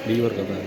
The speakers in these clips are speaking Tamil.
लीवर का था।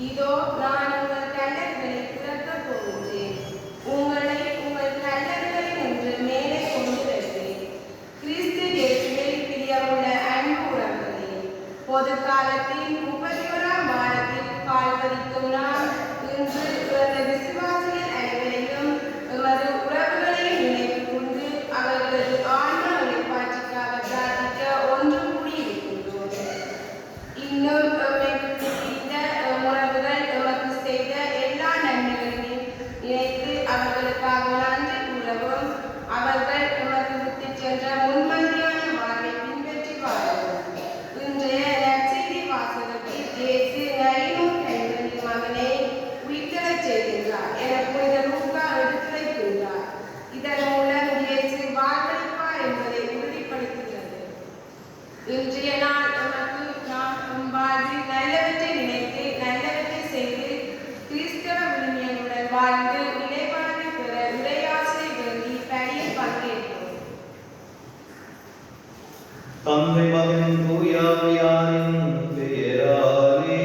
இதோ நான் உங்கள் கல்லறைகளை திறக்கப் போகின்றேன். உங்களை உங்கள் கல்லறைகளில் நின்று மேலே கொண்டு வருவேன். கிறிஸ்து இயேசுவில் பிரியமுள்ள அன்பு உறவுகளே, பொது காலத்தின் 31ஆம் வாரத்தில் கால் பதிக்கும் நாம் இன்று பிறந்த விசுவாசிகள் அனைவரையும் எமது உறவுகளையும் நினைவு கொண்டு அவர்களது ஆன்ம இளைப்பாற்றிக்காக பிரார்த்திக்க ஒன்று கூடியிருக்கின்றோம். இன்னும் உறவுகள் எமக்கு செய்த எல்லா நன்மைகளையும் நினைத்து அவர்களுக்காக நன்றி கூறவும், அவர்கள் எமக்கு விட்டுச் சென்ற முன்மந்தியான வாழ்வை பின்பற்றி வாழவும். இன்றைய நற்செய்தி வாசகத்தில் இயேசு நயினோர் பெண்களின் மகனை உயிர்த்தெழச் செய்கின்றார் என புனித லூக்கா எடுத்துரைக்கின்றார். இதன் மூலம் இயேசு வாழ்வளிப்பார் என்பதை உறுதிப்படுத்துகிறது. இன்றைய நாள் நமக்கு நாம் வாழ்வில் நல்லவற்றை நினைத்து நல்லவற்றை செய்து கிறிஸ்தவ விழுமியங்களுடன் வாழ்ந்து நிலைவாழ்வை பெற உரையாசை வேண்டி பணியில் பங்கேற்போம். தந்தை மகன் தூயாவியாரின் பெயராலே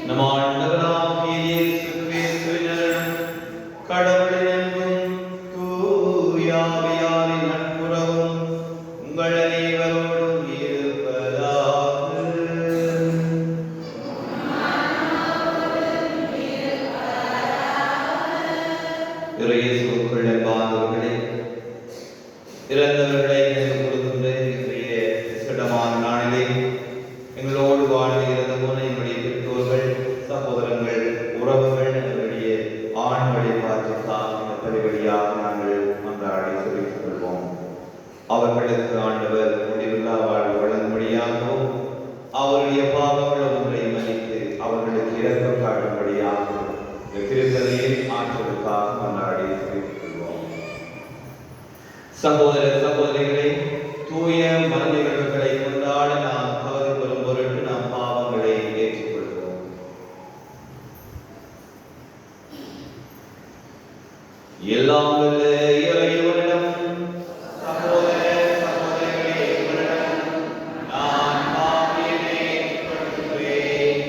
நம் ஆண்டவராகிய இயேசு கிறிஸ்துவின் கடவுளின் அன்பும் தூயாவியாரின் நட்புறவும் உங்கள் அனைவரோடும் இருப்பதாக. இயேசுவுக்குள் அன்பானவர்களே, இறந்தவர்களை நினைவு கூறுகின்ற இன்றைய விசேடமான நாளிலே எங்களோடு வாழ்ந்து இறந்த போன என்னுடைய பெற்றோர்கள், சகோதரங்கள், உறவுகள், எங்களுடைய ஆண் வழிபாட்டுக்காக இந்த பரிவழியாக நாங்கள் மன்றாடி சொல்லிக் கொள்வோம். அவர்களுக்கு ஆண்டவர் முடிவில்லா வாழ்வு வழங்கும்படியாகவும் அவருடைய பாவங்கள் ஒன்றை மன்னித்து அவர்களுக்கு இரக்கம் காட்டும்படியாகவும் இந்த திருத்தலையின் ஆற்றலுக்காக மன்றாடி சொல்லிக் கொள்வோம். சகோதர சகோதரிகளே, தூய மனிதர்களை கொண்டாட நாம் தவறு பெறும் பொருட்டு நாம் பாவங்களை ஏற்றுக்கொள்வோம். எல்லாம் வல்ல இறைவனிடம் சகோதர சகோதரிகளே, உங்களிடம் நான் பாவியனை ஏற்றுக்கொள்கிறேன்.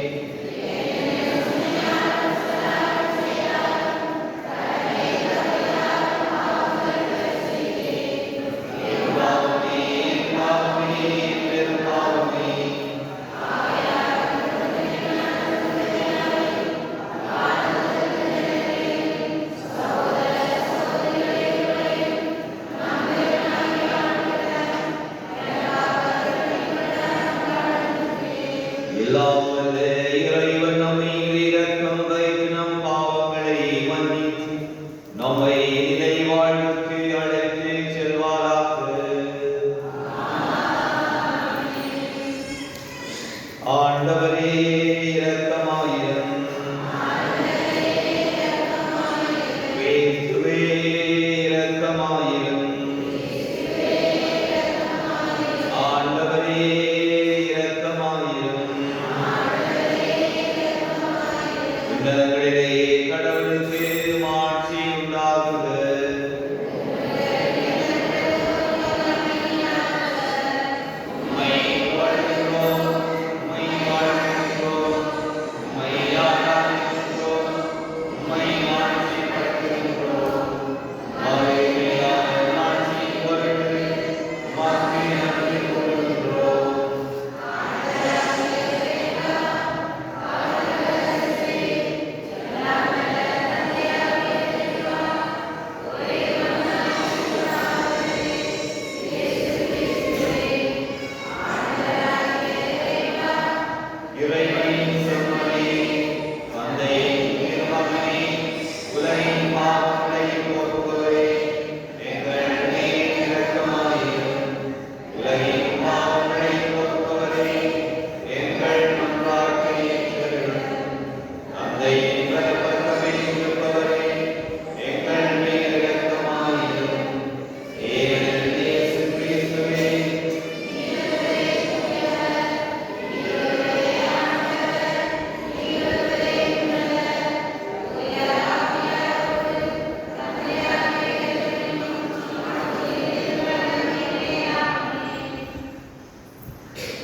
எல்லாம் வல்ல இறைவன் நம்மை இரக்கம் வைத்து நம் பாவங்களை மன்னித்து நம்மை நிலை வாழ்வுக்கு அழைத்து செல்வாராக. ஆண்டவரே இரக்கமாயிரும். இயேசுவே இரக்கமாயிரும். ஆண்டவரே இரக்கமாயிரும்.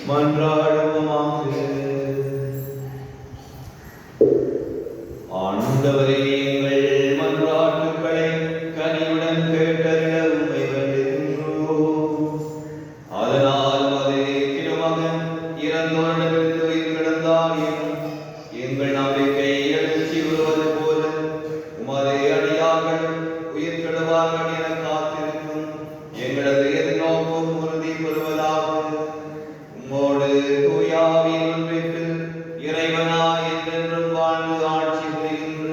மன்றாடுவோமாக. ஆண்டவரே, எங்கள் மன்றாட்டுக்களை கனிவுடன் கேட்டறிய உம்மை வேண்டுகின்றோம். அதனால் உமது திருமகன் இறந்தோரிடமிருந்து உயிர் கிடந்தார் எனும் எங்கள் நம்பிக்கை எழுச்சி வருவது போல உமது அடியார்கள் உயிர் கெடுவார்கள் என காத்திருக்கும் எங்களது எதிர்நோக்கும் உறுதி பெறுவதாக. உம்மோடு தூயாவின் ஒன்றிப்பில் இறைவனாய் என்றென்றும் வாழ்ந்து ஆட்சி புரிகின்ற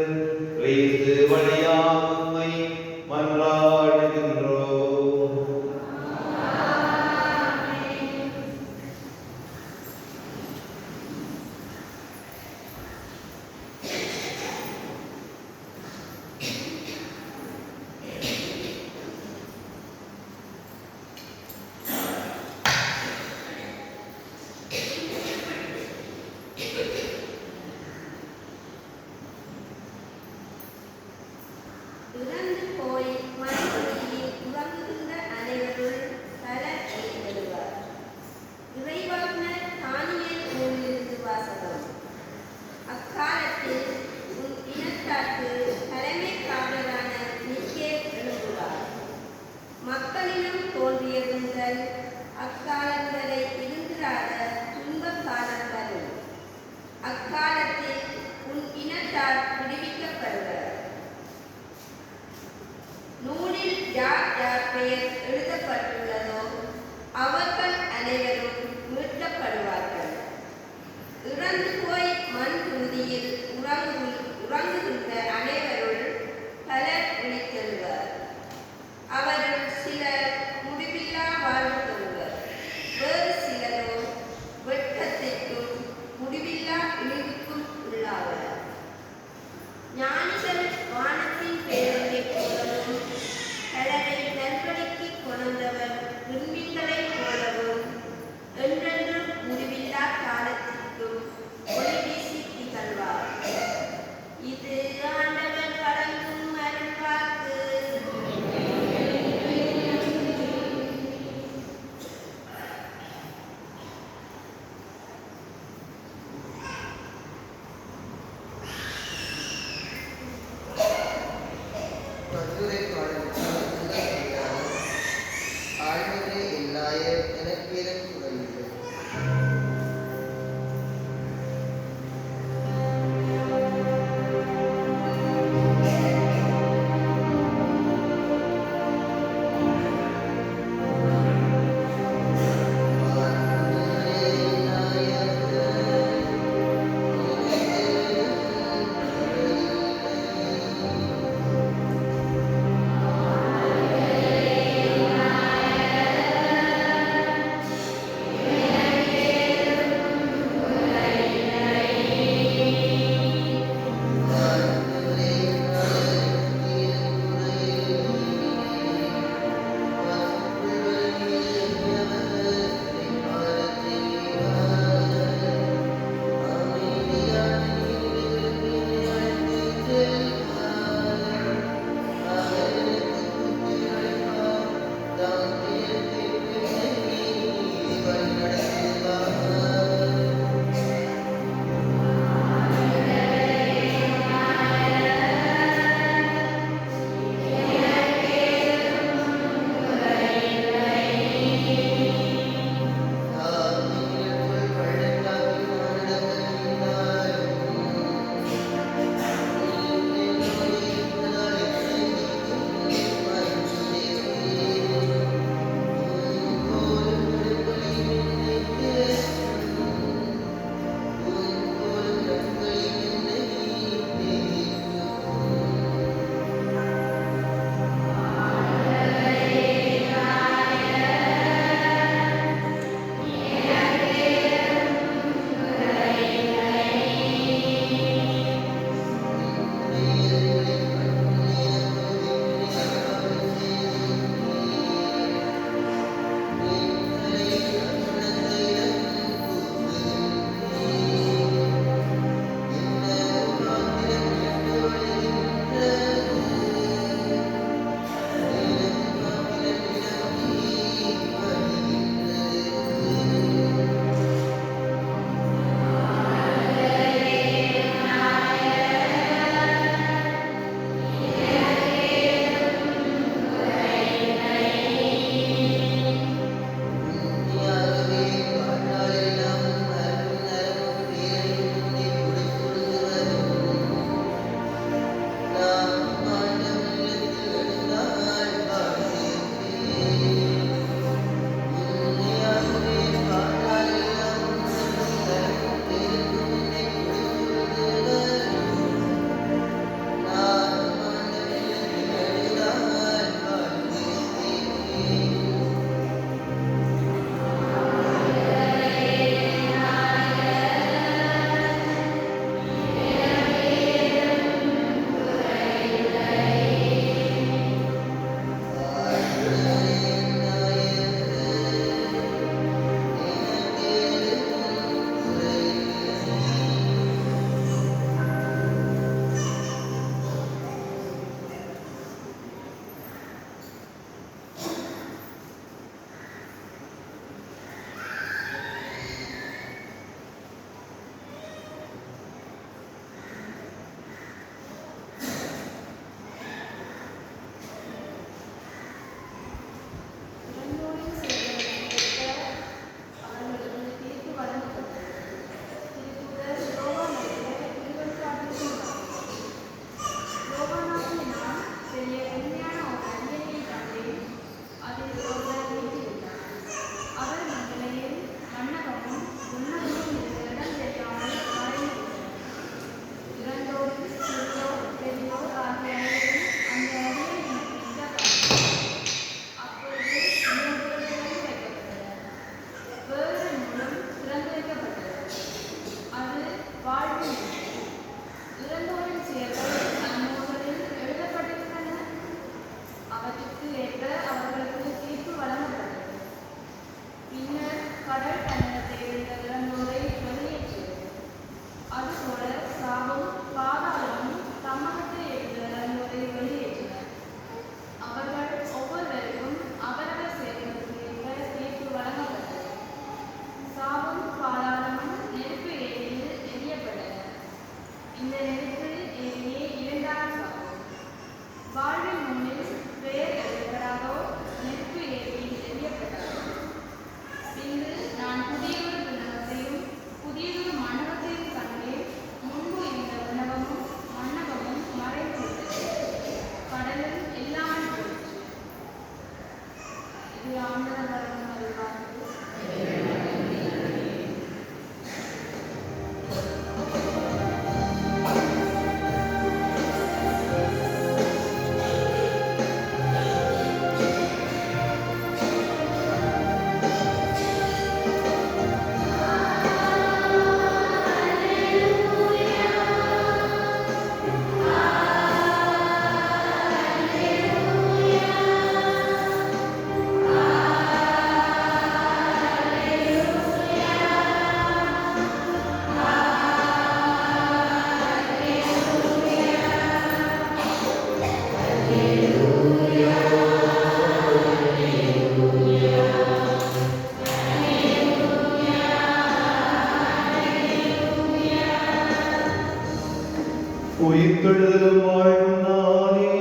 உயிர்த்தெழுதலும் வாழ்வும் நானே.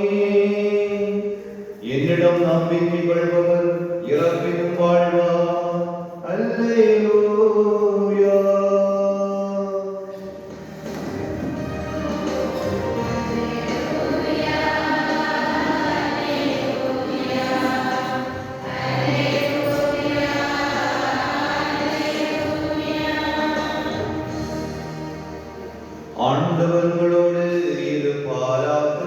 என்னிடம் நம்பிக்கை கொள்பவர் இறப்பினும் வாழ்வார். அல்லேலூயா. ஆண்டவர்களோடு இருப்பாராக.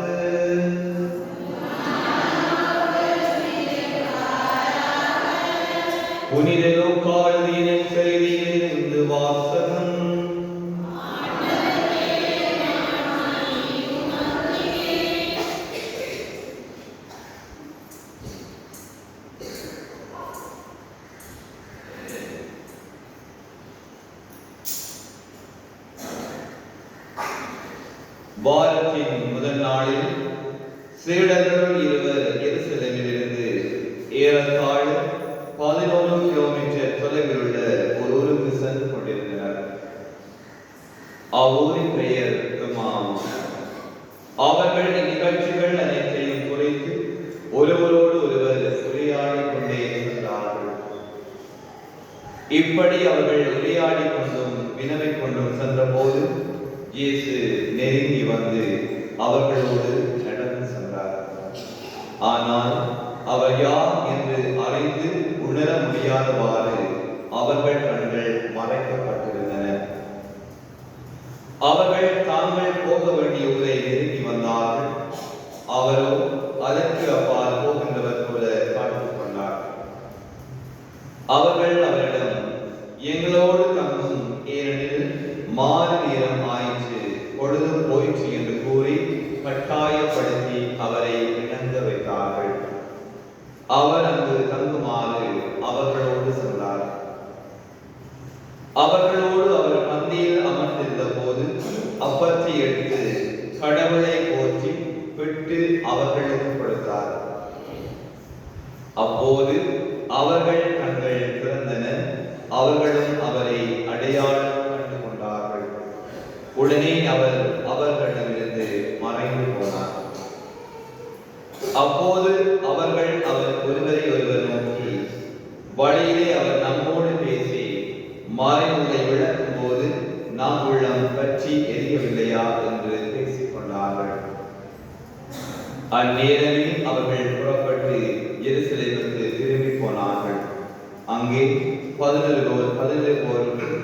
புனித லூக்கா எழுதிய செய்தியிலிருந்து வாசகம். வாரத்தின் முதல் நாளில் சீடர்கள் இருவர் எருசலேமிலிருந்து ஏறத்தாழ 11 கிலோமீட்டர் தொலைவில் உள்ள ஒரு ஊருக்கு சென்று கொண்டிருந்தனர். அவ்வூரின் பெயர் எம்மாவூஸ். அவர்கள் இந்நிகழ்ச்சிகள் அனைத்தையும் குறித்து ஒருவரோடு ஒருவர் உரையாடிக் கொண்டே சென்றார்கள். இப்படி அவர்கள் உரையாடிக் கொண்டும் வினவிக் கொண்டும் சென்றபோது இயேசு நெருங்கி வந்து அவர்களோடு நடந்து சென்றார். ஆனால் அவர் யார் என்று அறிந்து உணர முடியாதவாறு அவர்கள் கண்கள் மறைக்கப்பட்டிருந்தன. அவர்கள் தாங்கள் போக வேண்டிய ஊரை நெருங்கி வந்தார்கள். அவரோ அதற்கு அப்பால் போகின்றவர் போல காட்டிக் கொண்டார். அவர்கள் அவரிடம், எங்களோடு தங்கும், ஏனெனில் மாறு நேரம் ஆயிற்று, பொழுது போயிற்று என்று கூறி கட்டாயப்படுத்தி அவரை இணங்க வைத்தார்கள். அவர் அங்கு தங்குமாறு அவர்களோடு சென்றார். அவர்களோடு அவர் பந்தியில் அமர்ந்திருந்த போது அப்பத்தை எடுத்து கடவுளை போற்றி விட்டு அவர்களுக்கு கொடுத்தார். அப்போது அவர்கள் கண்கள் திறந்தன. அவர்களும் அவரை அடையாளம் கண்டு கொண்டார்கள். உடனே அவர் அவர்களிடமிருந்து மறைந்து போனார். அப்போது அவர்கள் ஒருவரை ஒருவர் நோக்கி, வழியிலே அவர் நம்மோடு பேசி மறைநூலை விளக்கும் போது நாம் உள்ளம் பற்றி எரியவில்லையா என்று பேசிக் கொண்டார்கள். அந்நேரமே அவர்கள் புறப்பட்டு எருசலேமுக்கு திரும்பி போனார்கள். அங்கே 11 பேர்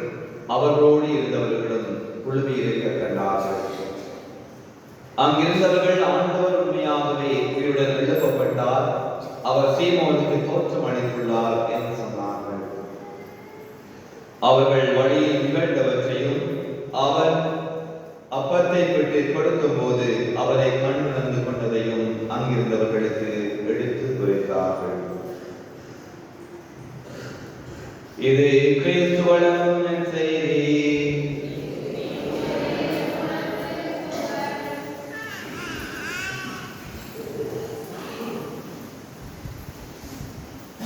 அவர்களோடு இருந்தவர்களும் குழுமி இருக்க கண்டார்கள். அங்கிருந்தவர்கள், ஆண்டவர் உண்மையாகவே உயிருடன் எழுப்பப்பட்டார், அவர் சீமோனுக்கு தோற்றம் அளித்துள்ளார் என்று சொன்னார்கள். அவர்கள் வழியில் நிகழ்ந்தவற்றையும் அவர் அப்பத்தை விட்டு கொடுக்கும் போது அவரை கண்டு கொண்டதையும் அங்கிருந்தவர்களுக்கு எடுத்து குறித்தார்கள். இது கிறிஸ்து வழங்கும் செய்தி.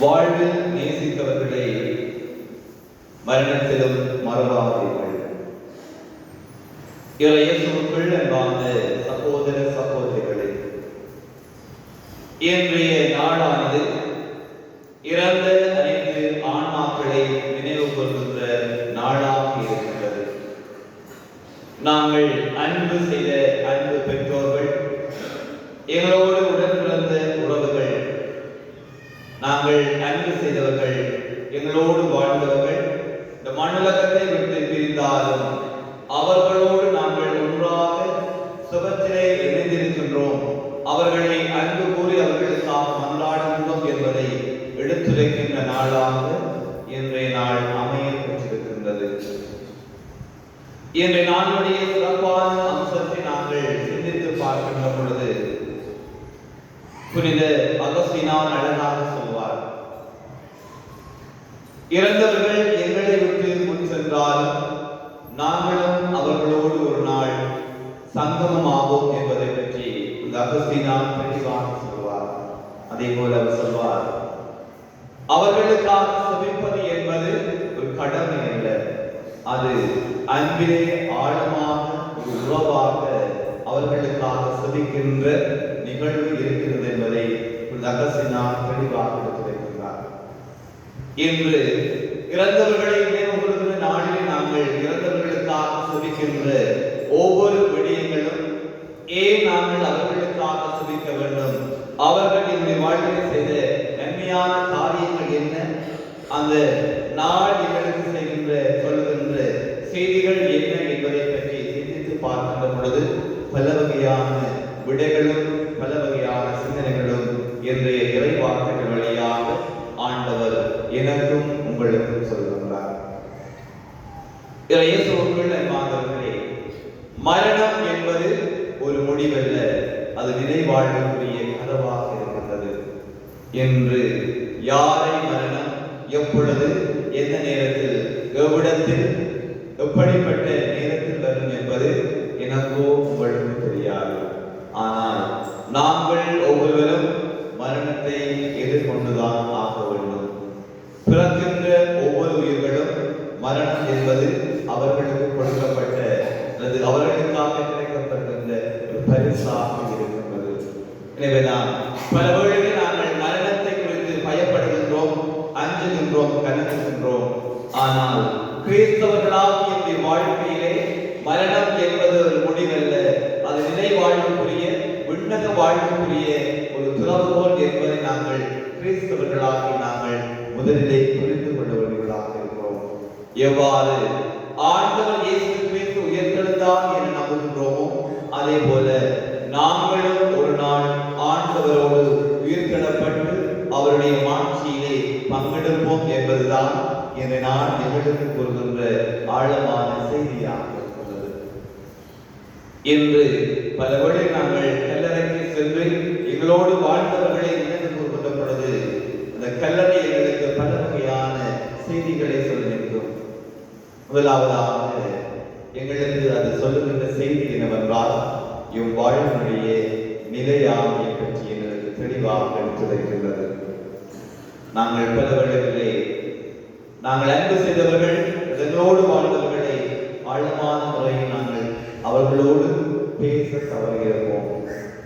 வாழ்வில் நேசித்தவர்களை மரணத்திலும் மறவாதீர்கள். இயேசுவுக்குள் அன்பார்ந்த சகோதர சகோதரிகளே, இன்றைய நாளானது இறந்த அனைத்து ஆன்மாக்களை நினைவு கொள்கின்ற நாளாக இருக்கின்றது. நாங்கள் அன்பு செய்த அன்பு பெற்றோர்கள், எங்களோடு உடன் பிறந்த உறவுகள், நாங்கள் அன்பு செய்தவர்கள், எங்களோடு வாழ்ந்தவர்கள் இந்த மண்ணுலகத்தை விட்டு பிரிந்தாலும் அவர்களோடு நாங்கள் ஒன்றாக சுபத்திலே இணைந்திருக்கின்றோம். அவர்களை அன்பு கூறி அவர்களுக்காக மன்றாடுகின்றோம் என்பதை எடுத்துரைக்கின்ற நாளாக இன்றைய நாள் அமைய பெற்றிருக்கின்றது. இன்றைய நாளுடைய சிறப்பான அம்சத்தை நாங்கள் சிந்தித்து பார்க்கின்ற பொழுது புனித அகஸ்தீனார் அழகாக சொல்வார், இறந்தவர்கள் எங்களை விட்டு முன் சென்றாலும் நாங்களும் அவர்களோடு ஒரு நாள் சங்கமமாவோம் என்பதை பற்றி அகஸ்தீனார் தெளிவாக சொல்வார். அதே போல அவர் சொல்வார், அவர்களுக்காக செபிப்பது என்பது ஒரு கடமை அல்ல, அது அன்பிலே ஆழமாக ஒரு உறவாக அவர் செய்கின்ற நிகழ்வு இருக்கிறது என்பதை அகஸ்தினார் தெளிவாக எடுத்துரைக்கின்றார். இன்று இறந்தவர்களை நினைவு கூறுகிற நாளிலே நாங்கள் இறந்தவர்களுக்காக செபிக்கின்ற ஒவ்வொரு விடயங்களும் ஏன் நாங்கள் அவர்களுக்காக செபிக்க வேண்டும், அவர்கள் என்னுடைய வாழ்க்கையை செய்த நன்மையான காரியங்கள் என்ன, அந்த நாள் எங்களுக்கு செய்கின்ற சொல்லுகின்ற செய்திகள் என்ன என்பதை பற்றி சிந்தித்து பார்க்கின்ற பொழுது பல வகையான விடைகளும் பல வகையான சிந்தனைகளும் இன்றைய இறைவார்த்தைகள் வழியாக ஆண்டவர் எனக்கும் உங்களுக்கும் சொல்கின்றார். இயேசுவுக்குள் அன்பானவர்களே, மரணம் என்பது ஒரு முடிவல்ல, அது நினைவாழ்வுக்குரிய கதவாக இருக்கின்றது. என்று யாரை மரணம் எப்பொழுது எந்த நேரத்தில் எவ்விடத்தில் எப்படிப்பட்ட நேரத்தில் வரும் என்பது எனக்கோ உங்களுக்கு தெரியாது. ஆனால் நாங்கள் ஒவ்வொருவரும் மரணத்தை எதிர்கொண்டுதான் ஆக வேண்டும். பிறக்கின்ற ஒவ்வொரு உயிர்களும் மரணம் என்பது அவர்களுக்கு கொடுக்கப்பட்ட அல்லது அவர்களுக்காக கிடைக்கப்படுகின்ற ஒரு பரிசாக இருக்கின்றது. எனவேதான் பல வேளைகளில் நாங்கள் மரணத்தை குறித்து பயப்படுகின்றோம், அஞ்சுகின்றோம், கலங்குகின்றோம். ஆனால் கிறிஸ்தவர்களாகிய நம்முடைய வாழ்க்கையிலே மரணம் என்பது ஒரு முடிவல்ல, அது நிலை வாழ்வுக்குரிய விண்ணக வாழ்வுக்குரிய ஒரு துறவுகோல் என்பதை நாங்கள் கிறிஸ்தவர்களாகி நாங்கள் முதலிலே புரிந்து கொள்ள வேண்டியவர்களாக இருக்கிறோம். எவ்வாறு ஆண்டவர் இயேசு கிறிஸ்து உயிர்த்தெழுந்தார் என நம்புகின்றோமோ அதே போல நாங்களும் ஒரு நாள் ஆண்டவரோடு உயிர்த்தெழப்பட்டு அவருடைய மாட்சியிலே பங்கெடுப்போம் என்பதுதான் இந்த நாள் நிகழ்ந்து கூறுகின்ற ஆழமான செய்தியாக இருக்கிறது. இன்று பல வேளை நாங்கள் கல்லறைக்கு சென்று எங்களோடு வாழ்ந்தவர்களை நினைவு கூறுகின்ற பொழுது அந்த கல்லறை எங்களுக்கு பல வகையான செய்திகளை சொல்லியிருக்கும். முதலாவதாக எங்களுக்கு அது சொல்லுகின்ற செய்தி என்னவென்றால் வாழ்வினுடைய நிலையாமையை பற்றி எங்களுக்கு தெளிவாக எடுத்துரைக்கின்றது. நாங்கள் பல வேளைகளிலே நாங்கள் அன்பு செய்தவர்கள் எங்களோடு வாழ்ந்தவர்களை ஆழமான முறையில் நாங்கள் அவர்களோடு பேச தவறியிருப்போம்,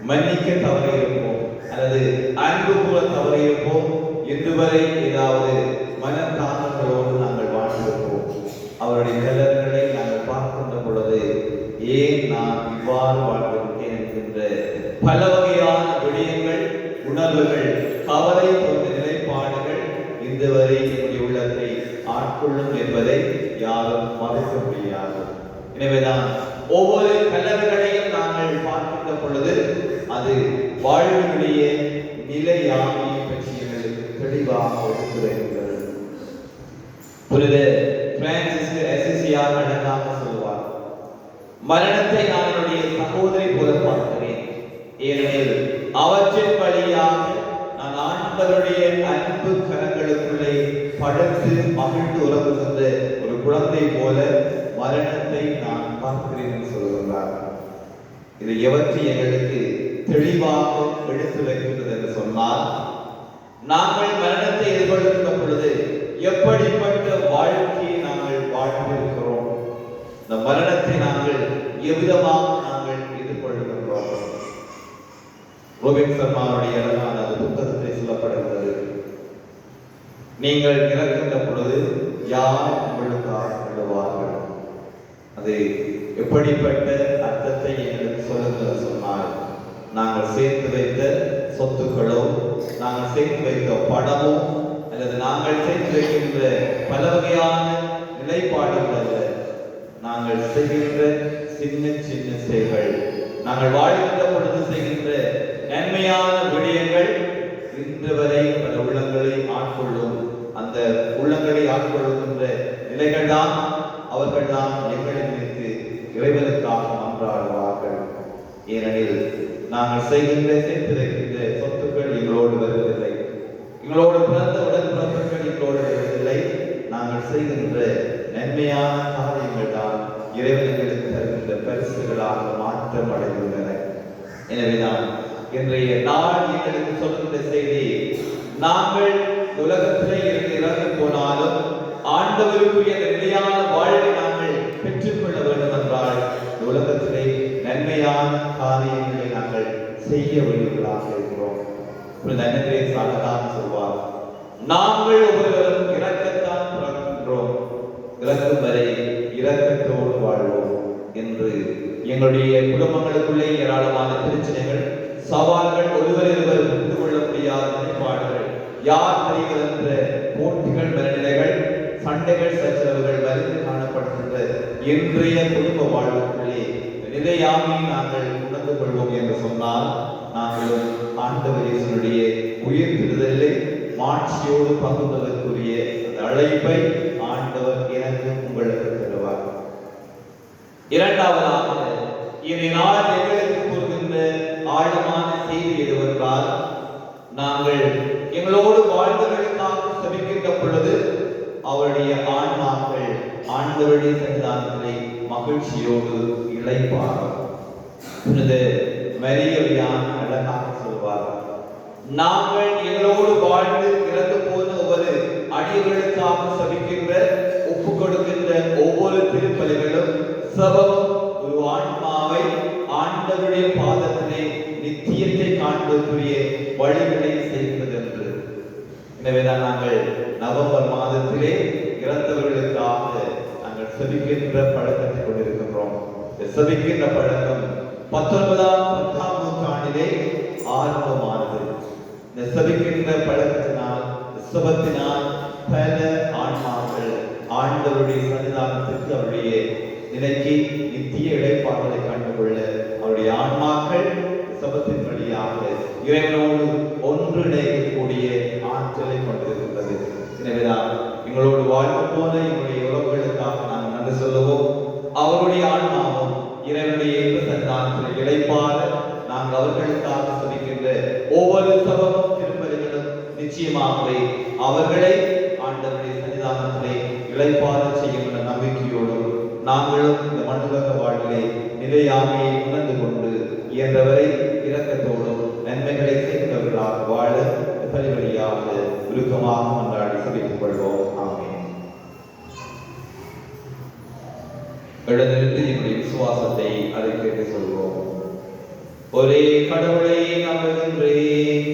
மன்னிக்க தவறியிருப்போம், அல்லது அன்பு கூற தவறியிருப்போம். இன்று வரை ஏதாவது மனத்தாக்கங்களோடு நாங்கள் வாழ்ந்திருப்போம். அவருடைய கலர்களை நாங்கள் பார்க்கின்ற பொழுது ஏன் நான் இவ்வாறு வாழ்ந்திருக்கேன் என்கின்ற பல வகையான விடயங்கள், உணர்வுகள், கவலை போன்ற நிலைப்பாடுகள் இந்த வரை என்னுடைய உள்ளத்தை ஆட்கொள்ளும் என்பதை யாரும் மறுக்க முடியாது. எனவேதான் ஒவ்வொரு கலர்களையும் நாங்கள் பார்க்கின்ற பொழுது அது வாழ்வினுடைய நிலையாமையை பற்றி எங்களுக்கு தெளிவாக எடுத்துரைக்கின்றது. புனித பிரான்சிஸ் அசிசியார் அழகாக சொல்வார், மரணத்தை நான் என்னுடைய சகோதரி போல பார்க்கிறேன், ஏனெனில் அவற்றின் வழியாக நான் ஆண்டவருடைய அன்பு கரங்களுக்குள்ளே படுத்து மகிழ்ந்து உறங்குகின்ற ஒரு குழந்தை போல மரணத்தை நான் பார்க்கிறேன் என்று சொல்கிறார். இது எவற்றை எங்களுக்கு தெளிவாக எடுத்து வைக்கின்றது என்று சொன்னால், நாங்கள் மரணத்தை எதிர்கொள்கின்ற பொழுது எப்படிப்பட்ட வாழ்க்கையை நாங்கள் வாழ்ந்திருக்கிறோம், இந்த மரணத்தை நாங்கள் எவ்விதமாக நாங்கள் எதிர்கொள்கின்றோம். ரோபின் சர்மாவுடைய அழகான புத்தகத்தை சொல்லப்படுகிறது, நீங்கள் இறக்கின்ற பொழுது யார் உங்களுக்காக எழுவார்கள். அது எப்படிப்பட்ட அர்த்தத்தை எங்களுக்கு சொல்லுங்க சொன்னால், நாங்கள் சேர்த்து வைத்த சொத்துக்களோ, நாங்கள் சேர்த்து வைத்த பணமோ, அல்லது நாங்கள் சேர்த்து வைக்கின்ற பல வகையான நிலைப்பாடுகள் அல்ல, நாங்கள் செய்கின்ற சின்ன சின்ன செயல்கள், நாங்கள் வாழ்கின்ற பொழுது செய்கின்ற நன்மையான விடயங்கள் இன்று வரை பல உள்ளங்களை ஆட்கொள்ளும். அந்த உள்ளங்களை ஆட்கொள்ளுகின்ற நிலைகள் தான் அவர்கள் தான் எங்களை நினைத்து இறைவனுக்காக மன்றாடுவார்கள். ஏனெனில் நாங்கள் செய்கின்ற சேர்த்து வைக்கின்ற சொத்துக்கள் எங்களோடு வருவதில்லை, எங்களோடு பிறந்த உடன் பிறப்புகள் எங்களோடு வருவதில்லை. நாங்கள் செய்கின்ற நன்மையான காரியங்கள் தான் இறைவனுக்கு தருகின்ற பரிசுகளாக மாற்றம் அடைகின்றன. எனவேதான் இன்றைய நாள் எங்களுக்கு சொல்கின்ற செய்தி, நாங்கள் உலகத்திலே இருந்து இறந்து போனாலும் ஆண்டவருக்குரிய நன்மையான வாழ்வை நாங்கள் பெற்றுக்கொள்ள வேண்டும் என்றால் உலகத்திலே நன்மையான காரியங்களை நாங்கள் செய்ய வேண்டியவர்களாக இருக்கிறோம். அழகாக சொல்வார், நாங்கள் ஒவ்வொருவரும் இறக்கத்தான் பிறக்கின்றோம், இறக்கும் வரை இரக்கத்தோடு வாழ்வோம் என்று. எங்களுடைய குடும்பங்களுக்குள்ளே ஏராளமான பிரச்சனைகள், சவால்கள், ஒருவரை புரிந்து கொள்ள முடியாத நிலைப்பாடுகள், யார் தெரிகிறது என்ற போட்டிகள், மனநிலைகள், சண்டைகள், சச்சரவுகள் வலிந்து காணப்படுகின்ற இன்றைய குடும்ப வாழ்வுக்குள்ளே நிலையாமை நாங்கள் உணர்ந்து கொள்வோம் என்று சொன்னால், நாங்களும் ஆண்டவர் இயேசுவினுடைய உயிர்த்தெழுதலை மாட்சியோடு பங்குவதற்குரிய அந்த அழைப்பை ஆண்டவர் எனக்கு உங்களுக்கு தருவார். இரண்டாவதாக இதை நாள் எங்களுக்கு கூறுகின்ற ஆழமான செய்தி எதுவென்றால், நாங்கள் எங்களோடு வாழ்ந்தவர்களுக்காக செபிக்கின்ற பொழுது அவருடைய ஆன்மாக்கள் ஆண்டவருடைய சன்னிதானத்திலே மகிழ்ச்சியோடு இளைப்பாறும். புனித மரியாதையான அழகாக சொல்வார், நாங்கள் எங்களோடு வாழ்ந்து இறந்து போன ஒவ்வொரு அடியவர்களுக்காக செபிக்கின்ற ஒப்பு கொடுக்கின்ற ஒவ்வொரு திருப்பலிகளும் சபமும் ஒரு ஆன்மாவை ஆண்டவருடைய பாதத்திலே நித்தியத்தை காண்பதற்குரிய வழிகளை செய்கிறது என்று. எனவேதான் நாங்கள் நவம்பர் மாதத்திலே இறந்தவர்களுக்காக நாங்கள் செபிக்கின்ற பழக்கத்தை கொண்டிருக்கின்றோம். செபிக்கின்ற பழக்கம் 19ஆம் நூற்றாண்டிலே ஆரம்பமானது. இந்த செபிக்கின்ற பழக்கத்தினால், செபத்தினால் பல ஆன்மாக்கள் ஆண்டவருடைய சன்னிதானத்திற்கு அவருடைய நிலைக்கு நித்திய இளைப்பாறுதலை கண்டுகொள்ள அவருடைய ஆன்மாக்கள் செபத்தின் வழியாக இறைவனோடு ஒன்றிணைக்கக்கூடிய ஆற்றலை கொண்டிருக்கின்றது. எனவேதான் எங்களோடு வாழ்ந்து போன எங்களுடைய உறவுகளுக்காக நாங்கள் நன்றி சொல்லுவோம். அவருடைய ஆன்மாவும் இறைவனுடைய சன்னிதானத்தில் இளைப்பாற நாங்கள் அவர்களுக்காக செபிக்கின்ற ஒவ்வொரு சபமும் திருப்பலிகளும் நிச்சயமாகவே அவர்களை ஆண்டவருடைய சன்னிதானத்திலே இளைப்பாற செய்யும் என்ற நம்பிக்கையோடும் நாங்களும் இந்த மண்ணுலக வாழ்விலே நிலையாமையை உணர்ந்து கொண்டு இயன்றவரை இரக்கத்தோடும் நன்மைகளை செய்கிறவர்களாக வாழ பரிவழியாக உருக்கமாக கொண்டாடி செபித்துக் கொள்வோம். ஆமென். எழுந்திருந்து என்னுடைய விசுவாசத்தை அறிக்கையிட்டு சொல்வோம். ஒரே கடவுளை நம்புகின்றேன்.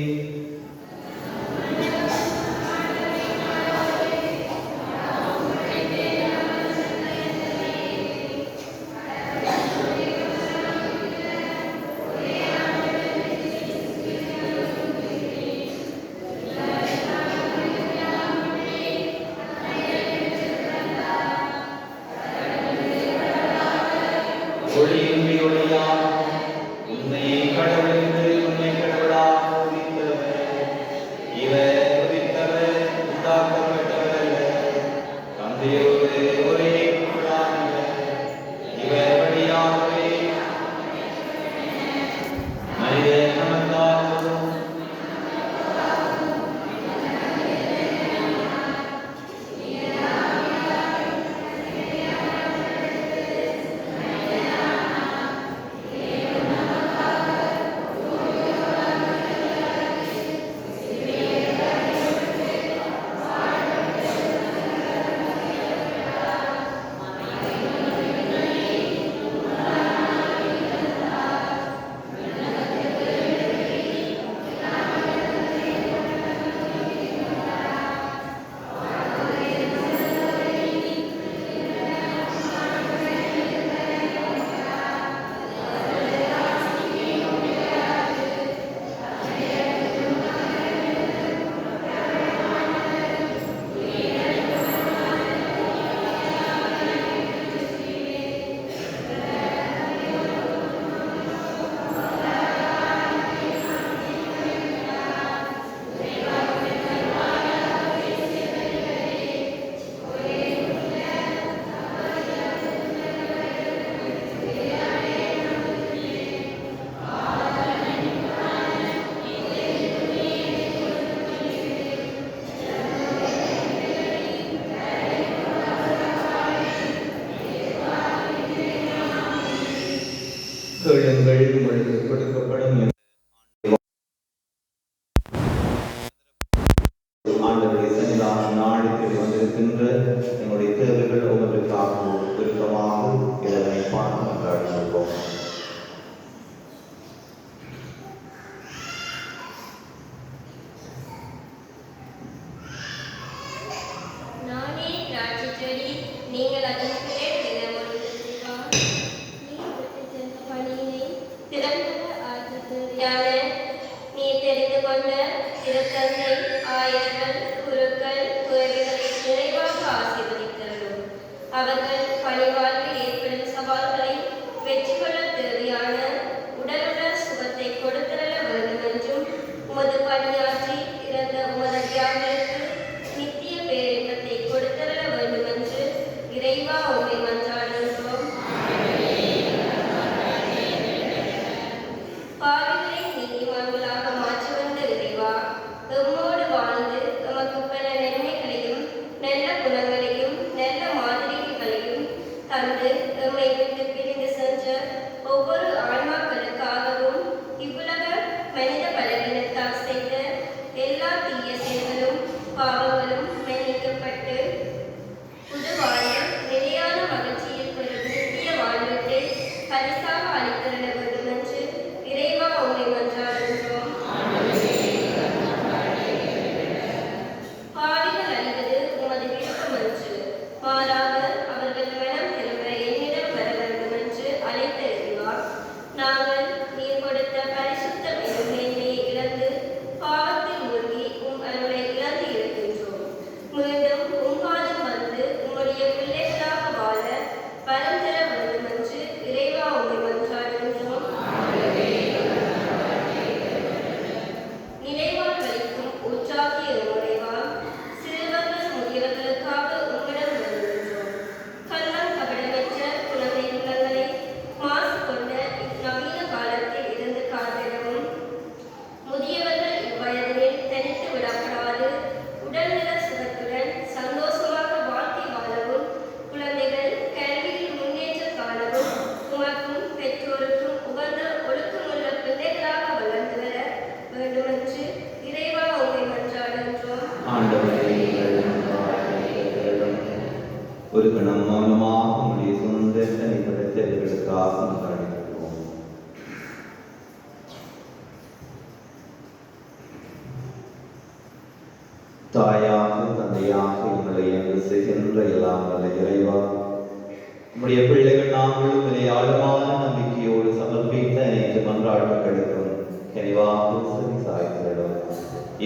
உங்களுக்கு கொடுக்கப்படும். ஆண்டவருடைய சன்னிதானம் நாடி தேடி வந்திருக்கின்ற எங்களுடைய தேவைகள் ஒவ்வொன்றுக்காகவும் விருப்பமாக இதனை பார்த்து கொண்டாடுவோம். திராட்சை செடி நீங்கள் அதற்குள்ளே நீ விட்டு சென்ற பணியினை திறம்பட ஆற்றுயான நீ தெரிந்து கொண்ட திருத்தந்தை ஆயர்கள் குருக்கள் துறவிகளை நிறைவாக ஆசீர்வதித்தருளும். அவர்கள் பணிவாழ்வில் ஏற்படும் சவால்களை வெற்றி கொள்ள தேவையான உடலுள்ள சுகத்தை கொடுத்தரல வேண்டும் என்றும் உமது பணியாற்றி இறந்த உமது தியாகருக்கு நித்திய பேரின்பத்தை கொடுத்தரல வேண்டும் என்று இறைவா உம்மை மன்றாடுகின்றோம். பாவிகளை நீதிமான்களாக மாற்றி வந்த இறைவா, எம்மோடு வாழ்ந்து எமக்கு பல நன்மைகளையும் நல்ல குணங்களையும் நல்ல மாதிரிகளையும் தந்து எம்மை விட்டு பிரிந்து சென்ற ஒவ்வொரு ஆன்மாக்களுக்காகவும் இவ்வுலக மனித பலவீனத்தால் செய்த எல்லா தீய செயல்களும் பாவங்களும் மன்னிக்கப்பட்டு புது வாழ்வு நிலையான மகிழ்ச்சியில் பெறும் நித்திய வாழ்வுக்கு பரிசாக அளித்தருள வேண்டும் என்று இறைவா உம்மை மன்றாடுகின்றோம். பாவிகள் அழிவது உமது விருப்பம் என்று, மாறாக அவர்கள் மனம் திரும்ப என்னிடம் வர வேண்டும் என்று அழைத்த இறைவா, நாங்கள் நீர் கொடுத்த பரிசுத்த மேன்மையை இழந்து பாவத்தில் மூழ்கி உம் அருளை இழந்து இருக்கின்றோம். மீண்டும் உங்காலம் வந்து உம்முடைய பிள்ளைகளாக வாழ வரம் தர வேண்டும் என்று இறைவா உம்மை மன்றாடுகின்றோம். நினைவாற்றலிக்கும் ஊற்றாகிய உறைவா, சிறுவர்கள் முதியவர்களுக்காக உம்மிடம் வருகின்றோம். கள்ளம் கபடமற்ற குழந்தை உள்ளங்களை மாசு கொண்ட இந்நவீன காலத்தில் இருந்து காத்திடவும், முதியவர்கள் இவ்வயதினில் தனித்து விடப்படாது உடல்நல சுகத்துடன் சந்தோஷமாக வாழ்க்கை வாழவும், குழந்தைகள் கல்வியில் முன்னேற்றம் காணவும், உமக்கும் பெற்றோருக்கும் உகந்த ஒழுக்கமுள்ள பிள்ளைகளாக வளர்ந்து வர வேண்டும் என்று இறைவா உம்மை மன்றாடுகின்றோம். ஒரு கணம் மௌனமாக உடைய சொந்த தனிப்பட்ட தேவைகளுக்காக கொண்டாடுகிறோம். தாயாக தந்தையாக எங்களை என்று செய்கின்ற எல்லாம் நல்ல இறைவா, உம்முடைய பிள்ளைகள் நாங்களும் இதை ஆழமான நம்பிக்கையோடு சமர்ப்பித்த அனைத்து மன்றாட்டுகளுக்கும் கனிவாக செவி சாய்த்திடும்.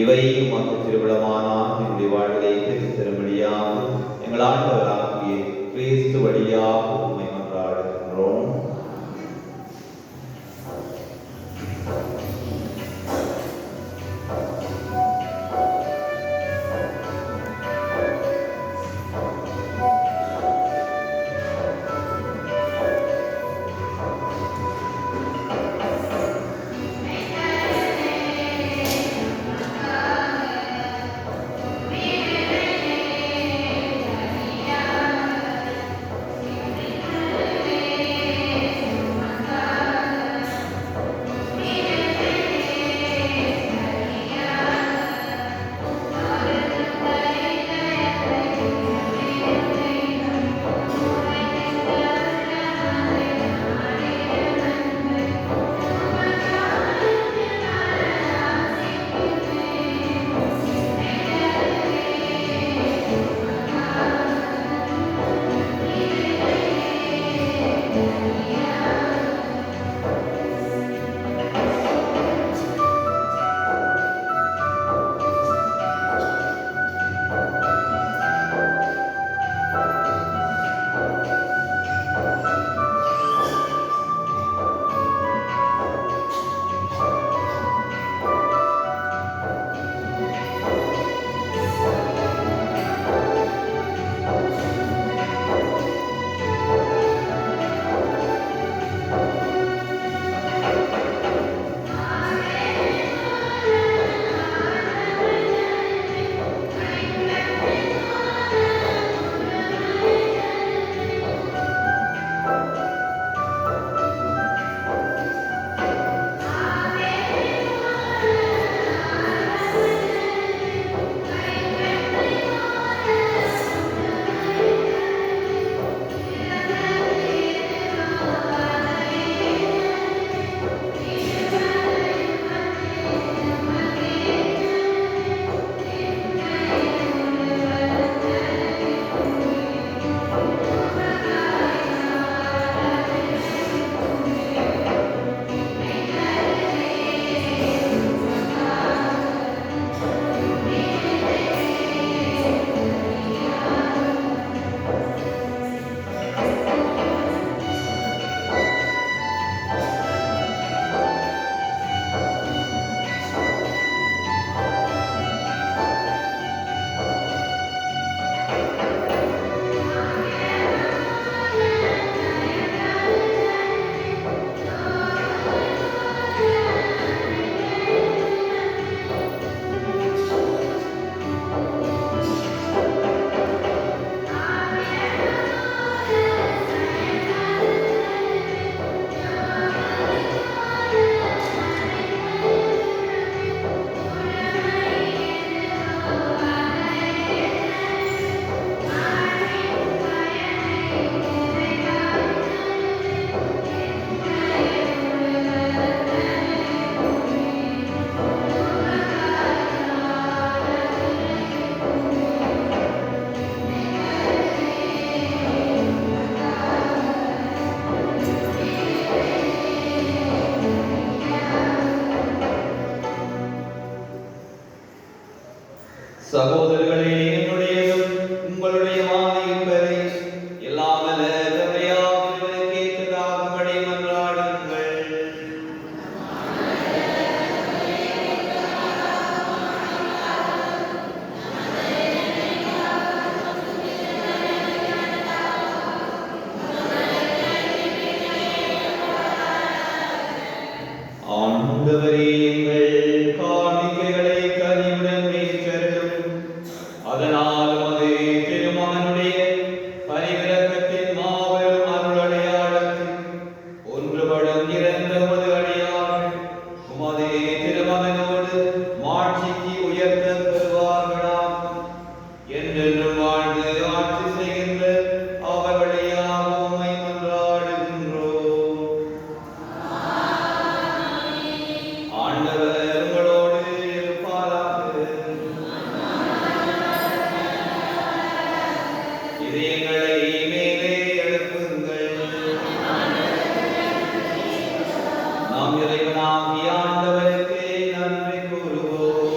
இவை உமக்கு திருவிழமானால் எங்களுடைய வாழ்வை பெற்று தரும்படியாக எங்கள் ஆண்டவராகிய கிறிஸ்து வழியாக உம்மை மன்றாடுகின்றோம். ஆமென். இதயங்களை மேலே எழுப்புங்கள். நாம் இறைவனாகிய ஆண்டவருக்கு நன்றி கூறுவோம்.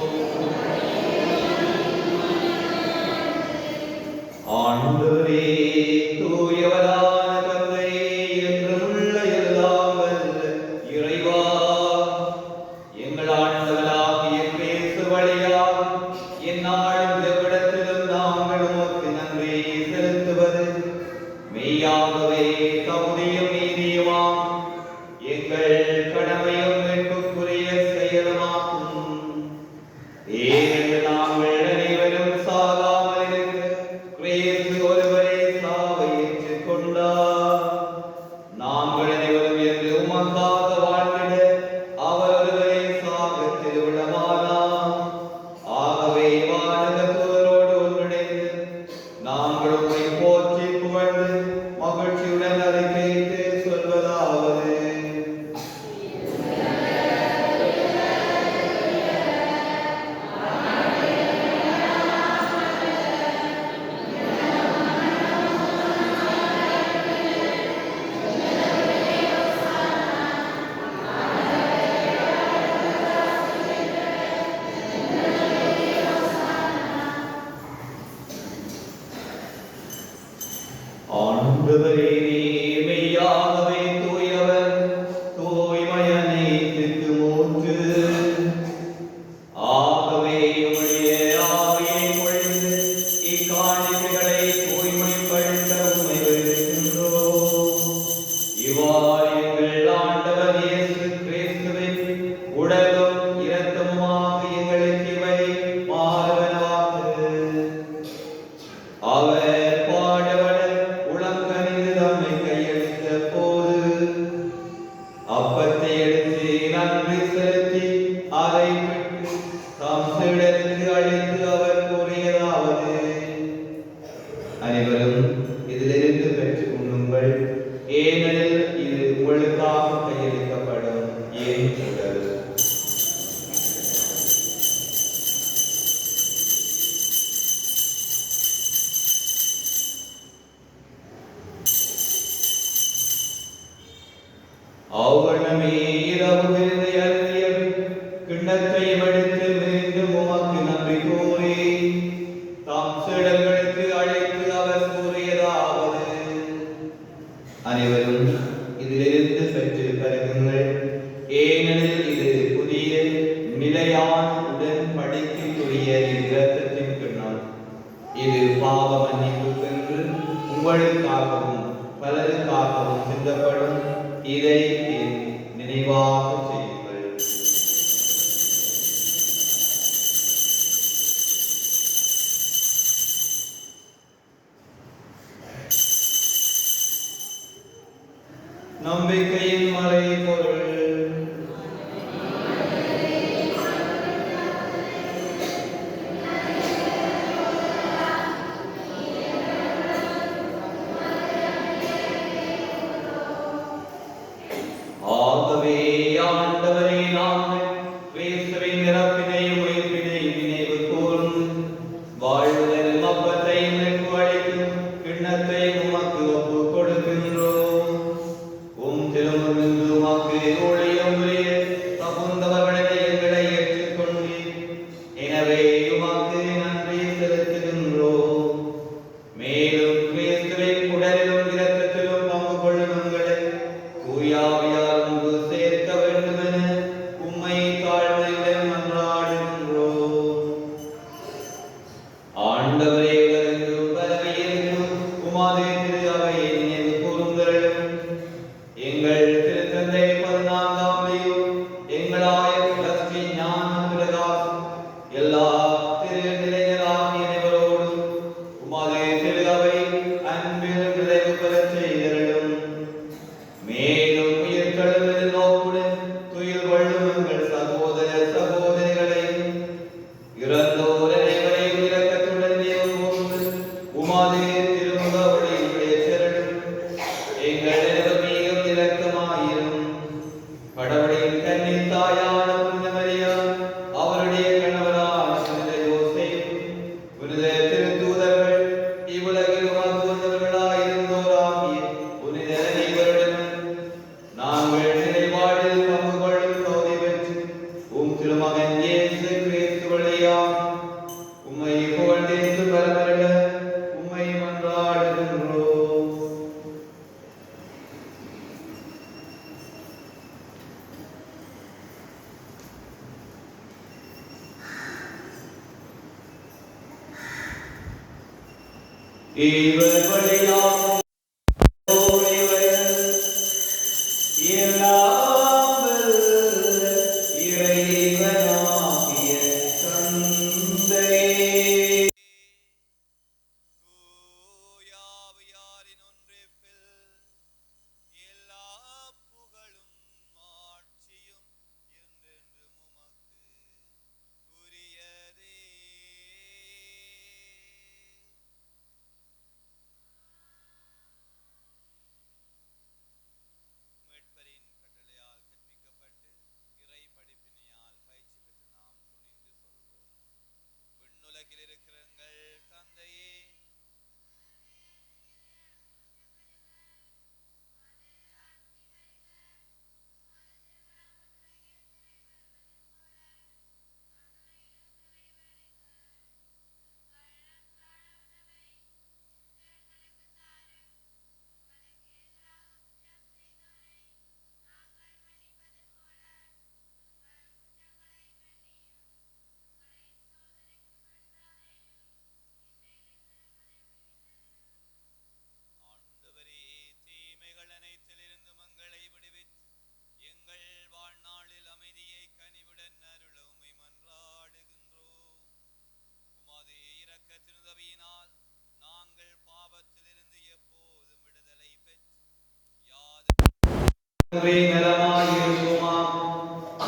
ஆண்டவரே, தூயவரான தந்தையே, என்றுமுள்ள எல்லாம் வல்ல இறைவா, எங்கள் ஆண்டவராகிய கிறிஸ்து வழியாக எந்நாளும் எவ்விடத்திலும் நாங்கள் உமக்கு நன்றி செலுத்துவது மெய்யாகவே தகுதியும் நீதியுமாம், எங்கள் கடமையும் மீட்புக்குரிய செயலுமாகும். ஏனெனில் நாங்கள் அனைவரும் சாகாமல் இருக்க கிறிஸ்து ஒருவரே சாவை ஏற்றுக்கொண்டார். நாங்கள் அனைவரும் என்று உமக்காக வாழ்ந்திட அவர் ஒருவரே சாக திருவிழமானார். ஆகவே வானகத்தோரோடு ஒன்றிணைந்து நாங்கள் உம்மை போற்றி புகழ்ந்து மகிழ்ச்சியுடன் அதை கேட்டு சொல்வதாவது: ஆண்டவரே, நீர் மெய்யாகவே தூயவர், தூய்மையனை திக்குமூற்று. ஆகவே உம்முடைய ஆவியை பொழிந்து இக்காணிக்கைகளை தூய்மைப்படுத்த உம்மை வேண்டுகின்றோம். இவ்வாறு எங்கள் ஆண்டவர் இயேசு கிறிஸ்துவின் உடலும் இரத்தமுமாக எங்களுக்கு இவை மாறுவனவாக. அவர் பாடுபட உளங்கனிந்து தம்மை கையளித்த போது அப்பத்தை எடுத்து நன்றி செலுத்தி அதை விட்டு தம் சீடருக்கு அளித்து அவர் கூறியதாவது: அனைவரும் இதிலிருந்து பெற்று உண்ணுங்கள், ஏனெனில் இது உங்களுக்காக கையளிக்கப்படும் என் உடல். அவ்வண்ணமே இரவு விருந்து அருந்திய கிண்ணத்தையும் எடுத்து மீண்டும் உமக்கு நன்றி கூறி தாம் சீடர்களுக்கு அழைத்து அவர் கூறியதாவது: அனைவரும் இதிலிருந்து பெற்று பருகுங்கள், ஏனெனில் இது புதிய நிலையான உடன்படிக்கைக்குரிய இரத்தத்தின் கிண்ணம். இது பாவ மன்னிப்புக்கென்று உங்களுக்காகவும் பலருக்காகவும் சிந்தப்படும். இதை என் நினைவாக செய்யுங்கள். நம்பிக்கையின் மறைபொருள். ஆகவே ஆண்டவரே, நாங்கள் கிறிஸ்துவின் இறப்பினையும் உயிர்ப்பினையும் நினைவு கூர்ந்து வாழ்வுதல் அப்பத்தையும் மீட்பு அளிக்கும் கிண்ணத்தையும் உமக்கு ஒப்புக் கொடுக்கின்றோம். உம் திருமுன்பு உமக்கு ஊழியம் புரிய தகுந்தவர்களை எங்களை ஏற்றுக்கொண்டீர். எனவே உமக்கு நன்றி செலுத்துகின்றோம். மேலும் கிறிஸ்துவின் உடலிலும் இரத்தத்திலும் பங்கு கொள்ளும் எங்களை தூயாவியார் முன்பு சேர்க்க வேண்டுமென உம்மை தாழ்மையுடன் மன்றாடுகின்றோம். ஆண்டவரே, உலகெங்கும் பரவியிருக்கும் உமது திரு அவையை நினைவு கூர்ந்தருளும். எங்கள் திருத்தந்தை 14ஆம் லியோ, எங்கள் ஆயர் பக்தி ஞான பிரகாசம், எல்லா திருநிலையராகிய அனைவரோடும் உமது திரு அவை அன்பில் நிறைவு பெறச் செய்தருளும். மேலும் உயிர்த்தெழுவது நோக்குடன் துயில் கொள்ளும் எங்கள் சகோதர சகோதரிகளையும் இறந்தோர் அனைவரையும் இரக்கத்துடன் நினைவு கூர்ந்து உமது திருமுக ஒளியில் ஏற்றருளும். எங்கள் அனைவர் மீதும் இரக்கமாயிரும். கடவுளின் கன்னி தாயான புனித மரியா, அவருடைய கணவரான புனித யோசேப்பு, புனித திருத்தூதர்கள், இவ்வுலகில் உமக்கு வந்தவர்களாயிருந்தோராகிய புனித அனைவருடனும் நாங்கள் நிறைவாழ்வில் பங்கு கொள்ளும் தகுதி பெற்று உம் திருமகன் இயேசு கிறிஸ்து வழியாக உம்மை புகழ்ந்தேத்து பரமருள உம்மை மன்றாடுகின்றோம். இவர் வழியாக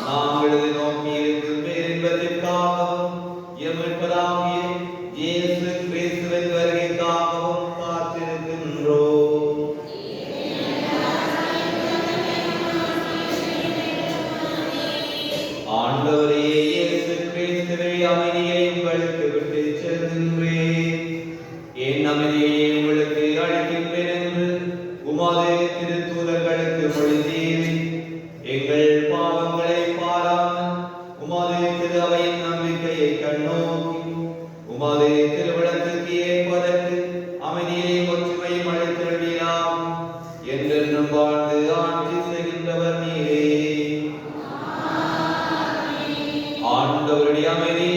நாங்கள் நோக்கி இருக்கும் பேரின்பத்திற்காகவும் எமட்பதாகிய இயேசு கிறிஸ்துவின் வருகைக்காகவும் காத்திருக்கின்றோம். ஆண்டவரே இயேசு கிறிஸ்துவே, அமைதியை உங்களுக்கு விட்டு செல்கின்றேன், என் அமைதியை உங்களுக்கு அளிக்கின்றேன் என்று உமது திருத்தூதர்களுக்கு மொழிந்தீர். எங்கள் பாவங்களை பாராமல் உமது திரு அவையின் நம்பிக்கையை கண்ணோக்கி உமது திருவிழத்திற்கு ஏற்பதற்கு அமைதியை ஒற்றுமையும் அளித்திருக்கிறார். என்றென்றும் வாழ்ந்து ஆட்சி செய்கின்றவர் நீரே. ஆண்டவருடைய அமைதி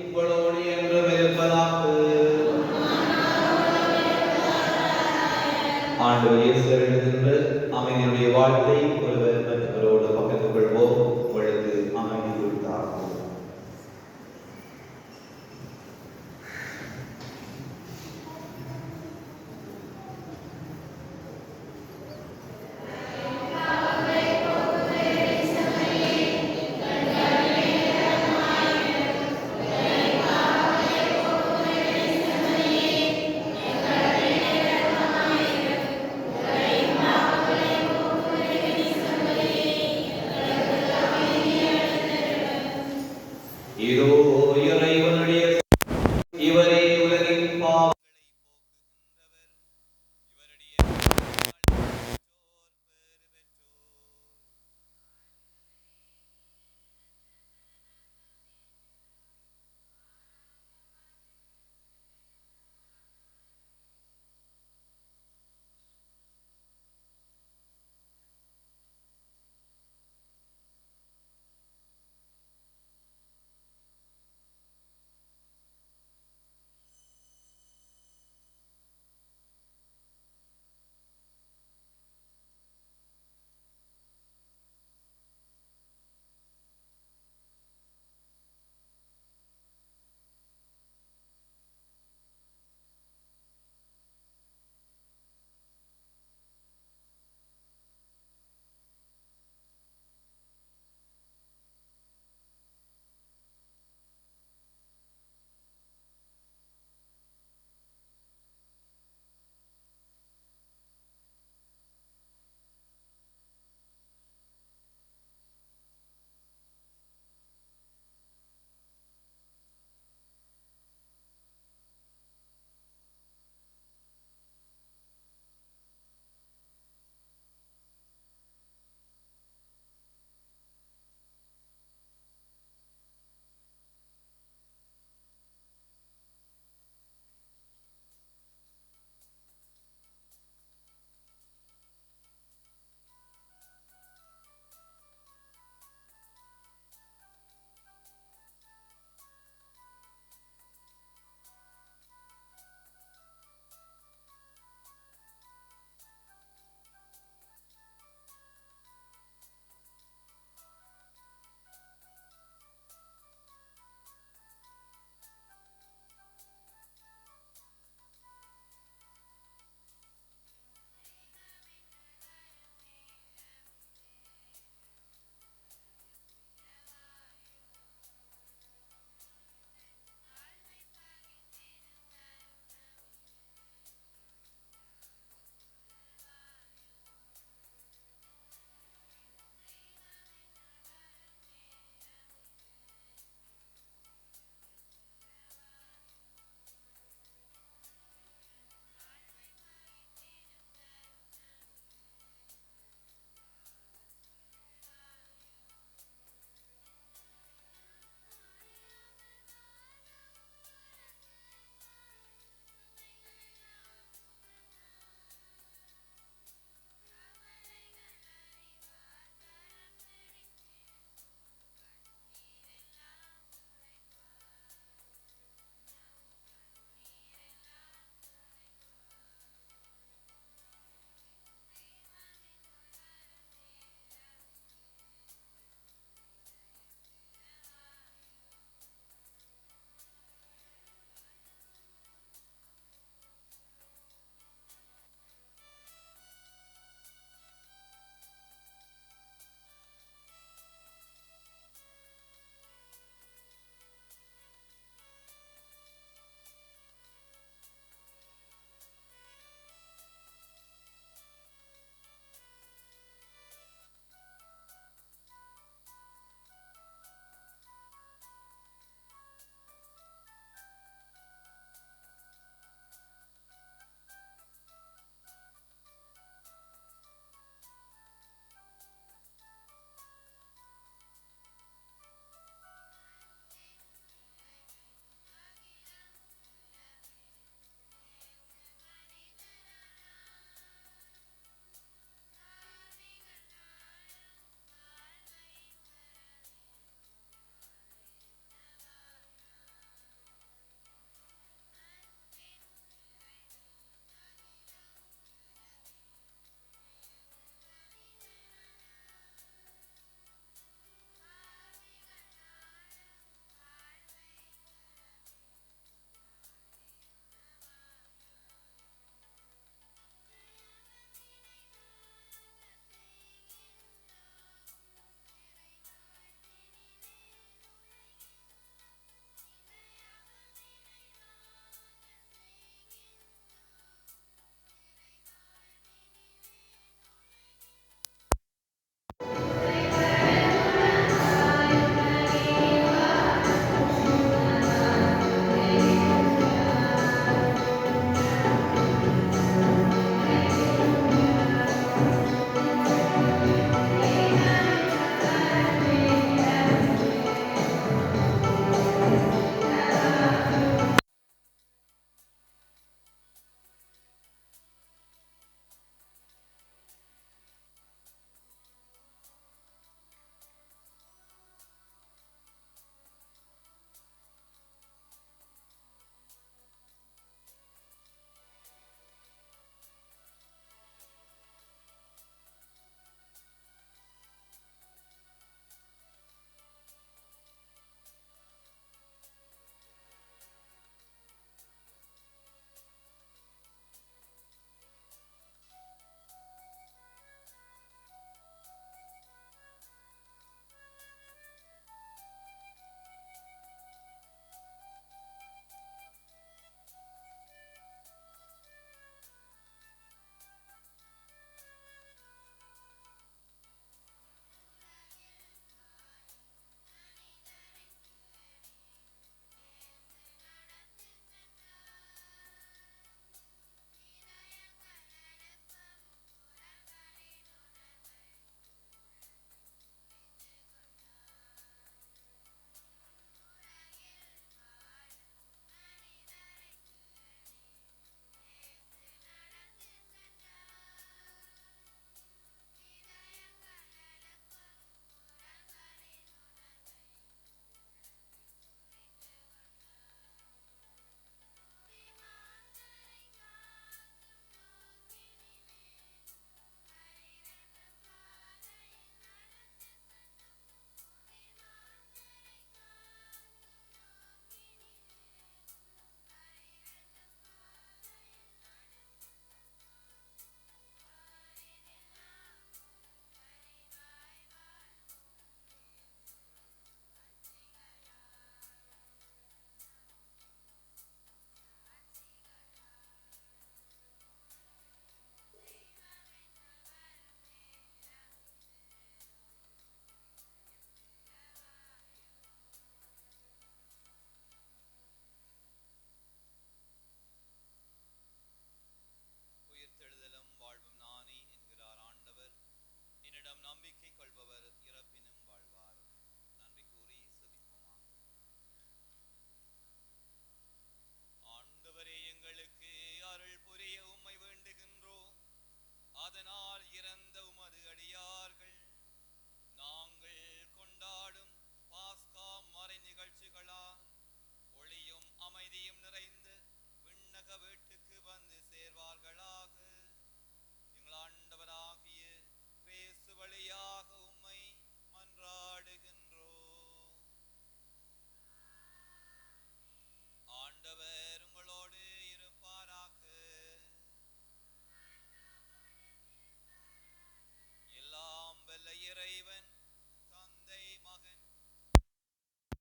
உங்களோடு என்றும் இருப்பதாக. ஆண்டவர் இயேசு எழுதுகின்ற அமைதியுடைய வாழ்த்தை ஒருவர் மற்றவரோடு பகிர்ந்து கொள்வோம். உங்களுக்கு அமைதி உண்டாகும்.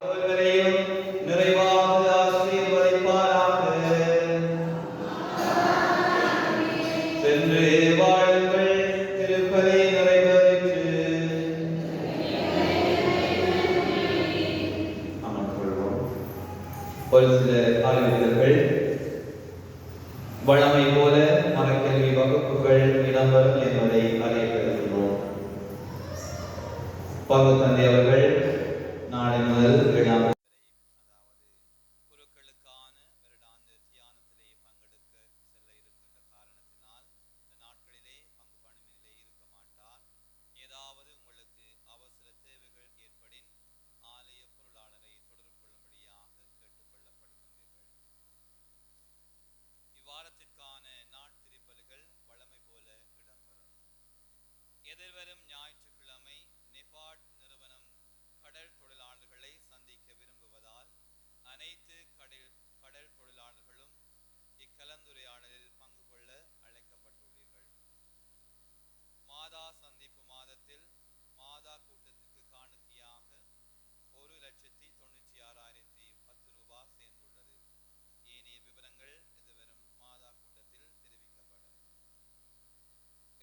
ஒவ்வொருவரையும் நிறைவாக ஆசீர்வதிப்பாராக. சென்று வாழுங்கள், திருப்பலி நிறைவேறிற்று. அமர்ந்துகொள்வோம். ஒரு சில அறிவித்தல்கள். வழமை போல மரக்கல்வி வகுப்புகள் இடம்பெறும் என்பதை அறியப்படுகின்றோம். பங்கு தந்தை அவர்கள் நாளை முதல் அதாவது குருக்களுக்கான வருடாந்த தியானத்திலே பங்கெடுக்க செல்ல இருக்கின்ற காரணத்தினால் இந்த நாட்களிலே பங்கு பணியிலே இருக்க மாட்டார். ஏதாவது உங்களுக்கு அவசர தேவைகள் ஏற்படின் ஆலய பொருளாளரை தொடர்பு கொள்ளும்படியாக கேட்டுக்கொள்ளப்படுகின்றீர்கள். இவ்வாரத்திற்கான நாட்திருப்பலிகள் வழமை போல இடம்பெறும். எதிர்வரும் ஞாயிற்றுக்கிழமை நெபார்ட் நிறுவனம் கடல் தொழிலாளர்களை சந்திக்க விரும்புவதால் அனைத்து கடல் தொழிலாளர்களும் இக்கலந்துரையாடலில் பங்கு கொள்ள அழைக்கப்பட்டுள்ளீர்கள். மாதா சந்திப்பு மாதத்தில் மாதா கூட்டத்திற்கு காணிக்கையாக 1,96,010 ரூபாய் சேர்ந்துள்ளது. ஏனைய விவரங்கள் எதிர்வரும் மாதா கூட்டத்தில் தெரிவிக்கப்படும்.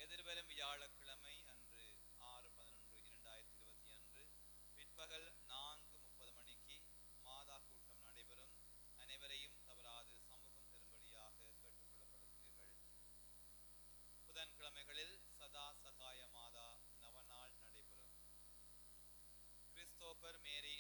எதிர்வரும் வியாழக்கிழமை அன்று 6/11/2020 அன்று பிற்பகல் 4:30 மணிக்கு மாதா கூட்டம் நடைபெறும். அனைவரையும் தவறாது சமூகம் தரும்படியாக கேட்டுக்கொள்ளப்படுகிறீர்கள். புதன்கிழமைகளில் சதா சகாய மாதா நவநாள் நடைபெறும். கிறிஸ்தோபர் மேரி